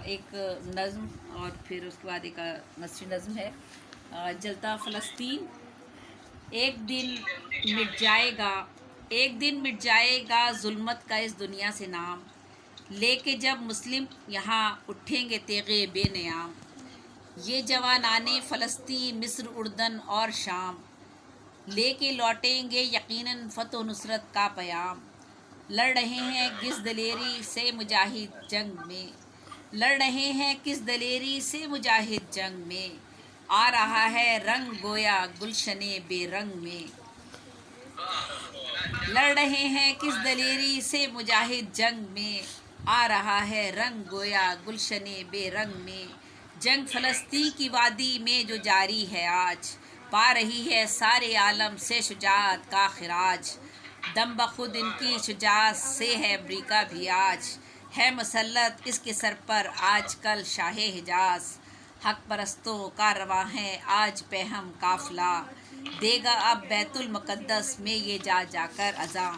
एक नज़्म और फिर उसके बाद एक नस्री नज़्म है। जलता फ़लस्तीन। एक दिन मिट जाएगा, एक दिन मिट जाएगा ज़ुल्मत का इस दुनिया से नाम, लेके जब मुस्लिम यहाँ उठेंगे तेगे बेनियाम। ये जवानाने फ़लस्तीन, मिस्र, उर्दन और शाम, लेके लौटेंगे यकीनन फ़तह नुसरत का पयाम। लड़ रहे हैं किस दलेरी से मुजाहिद जंग में, लड़ रहे हैं किस दलेरी से मुजाहिद जंग में, आ रहा है रंग गोया गुलशने बेरंग में। लड़ रहे हैं किस दलेरी से मुजाहिद जंग में, आ रहा है रंग गोया गुलशने बेरंग में। जंग फ़लस्तीन की वादी में जो जारी है आज, पा रही है सारे आलम से शुजाअत का खिराज। दम बखुद इनकी शुजाअत से है अमरीका भी आज, है मुसल्लत इसके सर पर आज कल शाह हिजाज। हक परस्तों का रवां है आज पे हम काफिला, देगा अब बैतुल मुक़द्दस में ये जा जाकर अज़ां।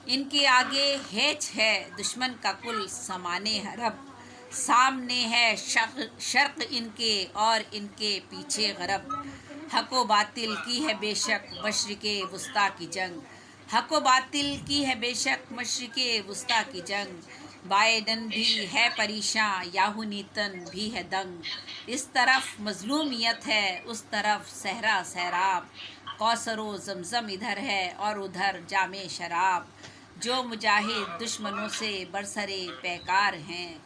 इनके आगे हेच है दुश्मन का कुल समाने हरब, सामने है शर्क़ इनके और इनके पीछे गरब। हक़ व बातिल की है बेशक मशरिक़े वुस्ता की जंग, हक़ व बातिल की है बेशक मशरिक़े वुस्ता की जंग। बाइडन भी है परेशान, याहू नीतन भी है दंग। इस तरफ मज़लूमियत है उस तरफ सहरा सैराब, कौसर व ज़मज़म इधर है और उधर जामे शराब। जो मुजाहिद दुश्मनों से बरसरे पैकार हैं,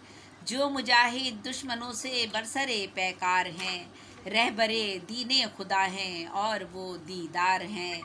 जो मुजाहिद दुश्मनों से बरसरे पैकार हैं, रहबरे दीने खुदा हैं और वो दीदार हैं।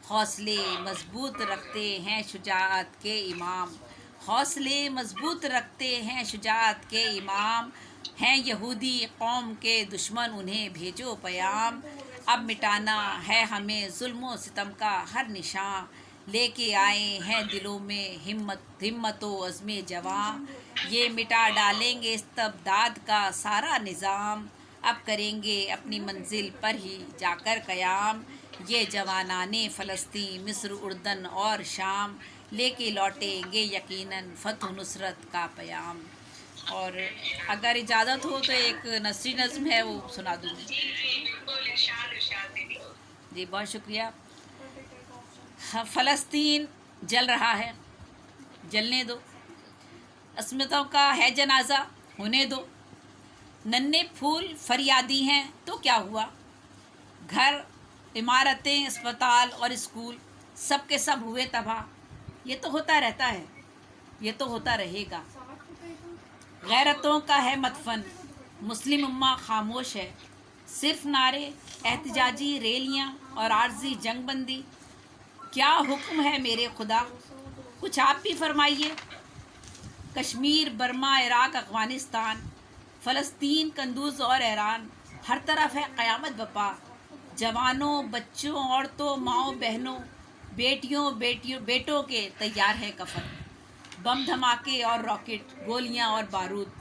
हौसले मजबूत रखते हैं शुजाअत के इमाम, हौसले मजबूत रखते हैं शुजाअत के इमाम। हैं यहूदी कौम के दुश्मन उन्हें भेजो पयाम, अब मिटाना है हमें जुल्म सितम का हर निशान। लेके आए हैं दिलों में हिम्मत व अज़्मे जवां, ये मिटा डालेंगे इस्तबदाद का सारा निज़ाम। अब करेंगे अपनी मंजिल पर ही जाकर क़याम, ये जवानाने फ़लस्तीन, मिस्र, उर्दन और शाम, लेके लौटेंगे यकीनन फ़तह नुसरत का पयाम। और अगर इजाज़त हो तो एक नस्री नज़्म है वो सुना दूँगी। जी बहुत शुक्रिया। फ़लस्तीन जल रहा है, जलने दो, अस्मतों का है जनाजा होने दो। नन्हे फूल फरियादी हैं तो क्या हुआ, घर, इमारतें, अस्पताल और स्कूल सब के सब हुए तबाह। ये तो होता रहता है, ये तो होता रहेगा। गैरतों का है मदफन, मुस्लिम उम्मा खामोश है। सिर्फ नारे, एहतजाजी रैलियाँ और आर्जी जंगबंदी। क्या हुक्म है मेरे खुदा, कुछ आप भी फरमाइए। कश्मीर, बर्मा, इराक, अफ़गानिस्तान, फ़लस्तीन, कंदूज और ईरान, हर तरफ है क़यामत बपा। जवानों, बच्चों, औरतों, माओं, बहनों, बेटों के तैयार है कफन। बम धमाके और रॉकेट, गोलियां और बारूद,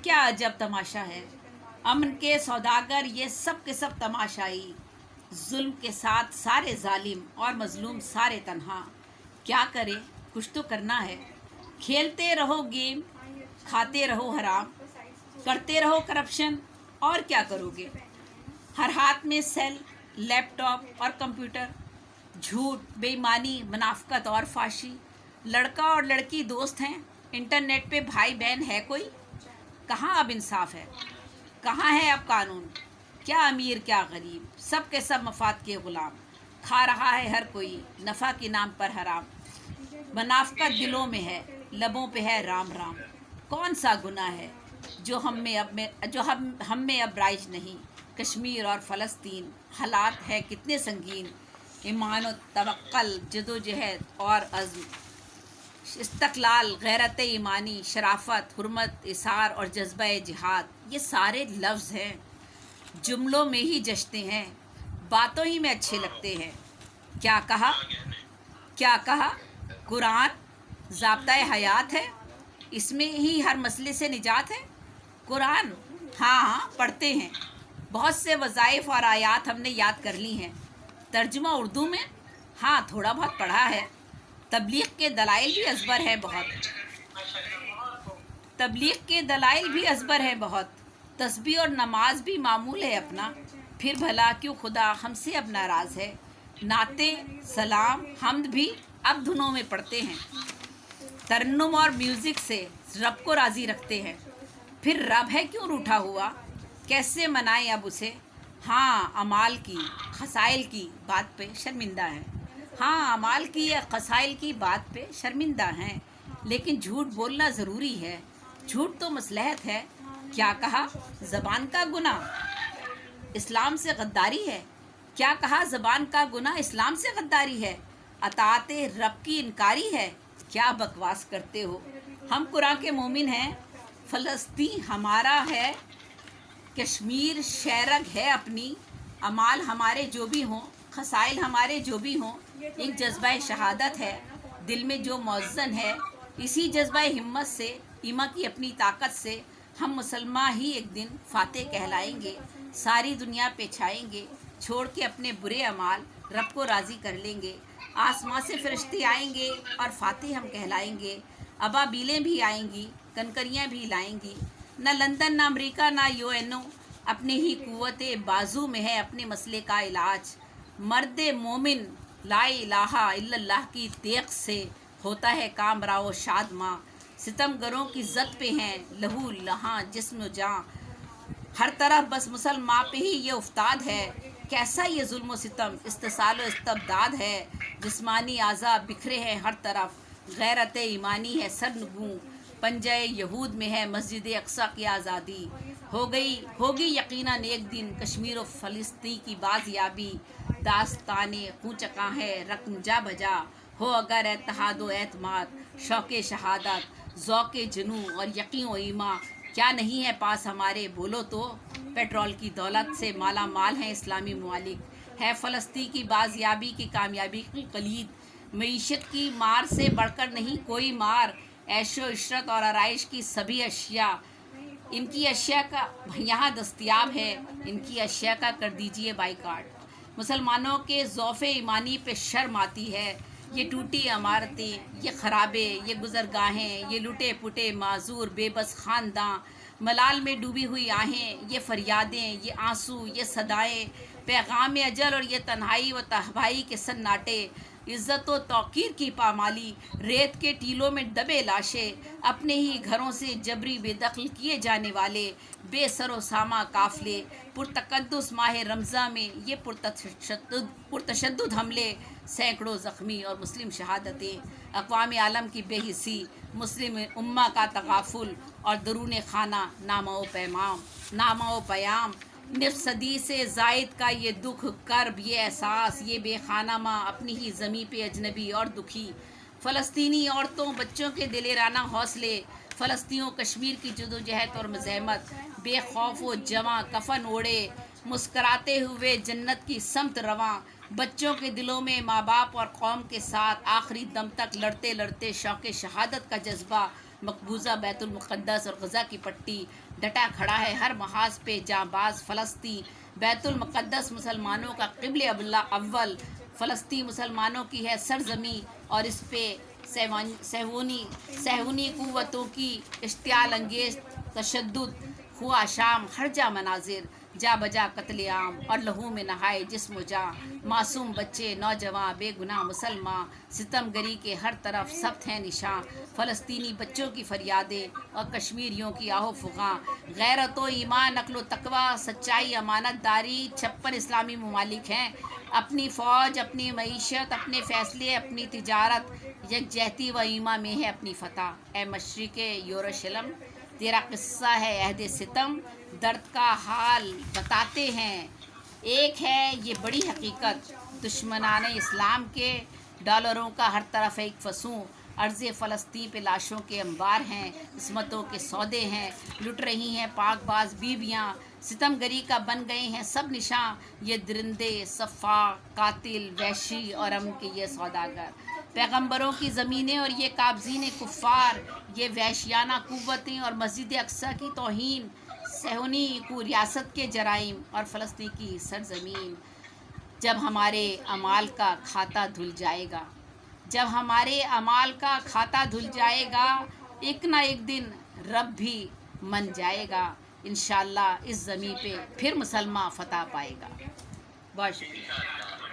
क्या अजब तमाशा है। अमन के सौदागर ये सब के सब तमाशाई, जुल्म के साथ सारे जालिम और मजलूम सारे तन्हा। क्या करे, कुछ तो करना है। खेलते रहो गेम, खाते रहो हराम, करते रहो करप्शन, और क्या करोगे। हर हाथ में सेल, लैपटॉप और कंप्यूटर, झूठ, बेईमानी, मुनाफकत और फाशी। लड़का और लड़की दोस्त हैं, इंटरनेट पे भाई बहन है कोई। कहाँ अब इंसाफ है, कहाँ है अब कानून। क्या अमीर क्या गरीब, सब के सब मफाद के ग़ुलाम। खा रहा है हर कोई नफ़ा के नाम पर हराम। मुनाफकत दिलों में है, लबों पे है राम राम। कौन सा गुनाह है जो हम में अब राइज नहीं। कश्मीर और फ़लस्तीन हालात है कितने संगीन। ईमान व तवक्कुल, जदोजहद और अज़्म, इस्तक़लाल, गैरत ईमानी, शराफत, हुर्मत, इसार और जज्बा जिहाद, ये सारे लफ्ज़ हैं, जुमलों में ही जचते हैं, बातों ही में अच्छे लगते हैं। क्या कहा, क्या कहा, कुरान ज़ाब्ता-ए हयात है, इसमें ही हर मसले से निजात है। कुरान हाँ हाँ पढ़ते हैं, बहुत से वज़ाइफ और आयात हमने याद कर ली हैं। तर्जुमा उर्दू में हाँ थोड़ा बहुत पढ़ा है। तबलीग के दलाइल भी अज़बर है बहुत। तबलीग के दलाइल भी अजबर है बहुत, तस्बीह और नमाज भी मामूल है अपना, फिर भला क्यों खुदा हमसे अब नाराज़ है। नाते सलाम हमद भी अब धुनों में पढ़ते हैं, तरन्नुम और म्यूज़िक से रब को राज़ी रखते हैं, फिर रब है क्यों रूठा हुआ, कैसे मनाएं अब उसे। हाँ अमाल की खसाइल की बात पे शर्मिंदा है, हाँ अमाल की या खसाइल की बात पे शर्मिंदा हैं, लेकिन झूठ बोलना ज़रूरी है, झूठ तो मसलहत है। क्या कहा ज़बान का गुनाह इस्लाम से गद्दारी है, क्या कहा ज़बान का गुनाह इस्लाम से गद्दारी है। अताते रब की इनकारी है, क्या बकवास करते हो। हम कुरान के मोमिन हैं, फ़लस्तीन हमारा है, कश्मीर शैरग है अपनी, अमाल हमारे जो भी हों, खसाइल हमारे जो भी हों, एक जज्बा शहादत है दिल में जो मौज़न है। इसी जज्बा हिम्मत से, ईमा की अपनी ताकत से हम मुसलमान ही एक दिन फ़ातेह कहलाएंगे, सारी दुनिया पे छाएंगे, छोड़ के अपने बुरे अमाल रब को राज़ी कर लेंगे। आसमां से फरिश्ते आएंगे और फ़ातेह हम कहलाएंगे, अबाबीलें भी आएंगी, कनकरियाँ भी लाएंगी। न लंदन न अमेरिका न यूएनओ, अपने ही कुव्वते बाजू में है अपने मसले का इलाज। मर्द मोमिन ला इलाहा इल्लल्लाह की तेग से होता है काम राव शाद माँ, सितमगरों की ज़द पे हैं लहू लहाँ जिस्म जाँ, हर तरफ बस मुसलमान पे ही ये उफ्ताद है, कैसा ये जुल्म सितम इस्तिसाल इस्तबदाद है। जिस्मानी आज़ा बिखरे हैं हर तरफ, गैरत ईमानी है सरनगू, पंजे यहूद में है मस्जिद अक्सा की आज़ादी। होगी यकीनन एक दिन कश्मीर और फ़लस्तीन की बाज़याबी, दास्ताने कूचका है रकम जा बजा, हो अगर एतहाद व एतमाद शौक़ शहादत ज़ौक़ जुनू और यकीन व ईमा, क्या नहीं है पास हमारे बोलो तो। पेट्रोल की दौलत से माला माल हैं इस्लामी ममालिक, है फ़लस्तीन की बाज़याबी की कामयाबी की कलीद। मईशत की मार से बढ़कर नहीं कोई मार, ऐशो इशरत और आराइश की सभी अशिया, इनकी अशिया का यहाँ दस्तयाब है, इनकी अशिया का कर दीजिए बाइकाट। मुसलमानों के ज़ौफ़ ईमानी पे शर्म आती है, ये टूटी इमारतें, ये ख़राबे, ये गुज़रगाहें, ये लुटे पुटे माजूर बेबस ख़ानदां, मलाल में डूबी हुई आहें, ये फ़रियादें, ये आंसू, ये सदाएं, पैगाम अजल और ये तन्हाई व तहबाई के सन्नाटे, इज़्ज़त व तौक़ीर की पामाली, रेत के टीलों में दबे लाशें, अपने ही घरों से जबरी बेदखल किए जाने वाले बेसरो सामा काफ़िले, पुरतकद्दुस माह रमज़ा में ये पुरतशद्दुद हमले, सैकड़ों ज़ख्मी और मुस्लिम शहादतें, अक़वाम आलम की बेहिसी, मुस्लिम उम्मा का तगाफुल और दरून खाना नामा व पयाम, निफ़ सदी से ज़ायद का ये दुख कर्ब, ये एहसास, ये बेखाना माँ अपनी ही ज़मीं पे अजनबी और दुखी। फ़लस्तीनी औरतों बच्चों के दिलेराना हौसले, फ़लस्तीनों कश्मीर की जदोजहद और मज़ाहमत, बेखौफ व जवां कफन ओढ़े मुस्कराते हुए जन्नत की समत रवां, बच्चों के दिलों में माँ बाप और कौम के साथ आखिरी दम तक लड़ते लड़ते शौक़ शहादत का जज्बा, मकबूजा बैतुल मुक़द्दस और गज़ा की पट्टी, डटा खड़ा है हर महाज पे जांबाज फ़लस्तीन। बैतुल मुक़द्दस मुसलमानों का क़िब्ले अव्वल, फ़लस्तीन मुसलमानों की है सरज़मी और इस पे सहूनी क़ुव्वतों की इश्तियाल अंगेज़ तशद्दुद हुआ शाम, हर जा मनाजिर जा बजा कत्लेआम और लहू में नहाए जिस्म जा, मासूम बच्चे नौजवान बेगुनाह मुसलमान, सितमगरी के हर तरफ सख्त हैं निशान, फ़लस्तीनी बच्चों की फरियादें और कश्मीरियों की आहो फुगां, गैरत व ईमान अक्ल तकवा सच्चाई अमानतदारी 56 इस्लामी ममालिक हैं, अपनी फ़ौज अपनी मईशत अपने फ़ैसले अपनी तिजारत, यकजहती व ईमा में है अपनी फ़तह। ए मशरिक़ यरूशलेम तेरा किस्सा है अहद सितम, दर्द का हाल बताते हैं। एक है ये बड़ी हकीकत, दुश्मनान इस्लाम के डॉलरों का हर तरफ एक फसूं, अर्ज़ फ़लस्तीन पे लाशों के अंबार हैं, किस्मतों के सौदे हैं, लुट रही हैं पाकबाज बीवियाँ, सितमगरी का बन गए हैं सब निशां, ये दरिंदे सफ़ा कातिल वहशी और अमन के ये सौदागर, पैगंबरों की ज़मीनें और ये काबज़ीन कुफ़ार, ये वहशियाना क़ुव्वतें और मस्जिद अक्सा की तौहीन, सहूनी को रियासत के जराइम और फ़लस्तीन की सरज़मीन। जब हमारे अमाल का खाता धुल जाएगा, जब हमारे अमाल का खाता धुल जाएगा, एक ना एक दिन رب بھی من جائے گا، انشاءاللہ اس زمین پہ پھر مسلمان فتح پائے گا۔ بہت شکریہ۔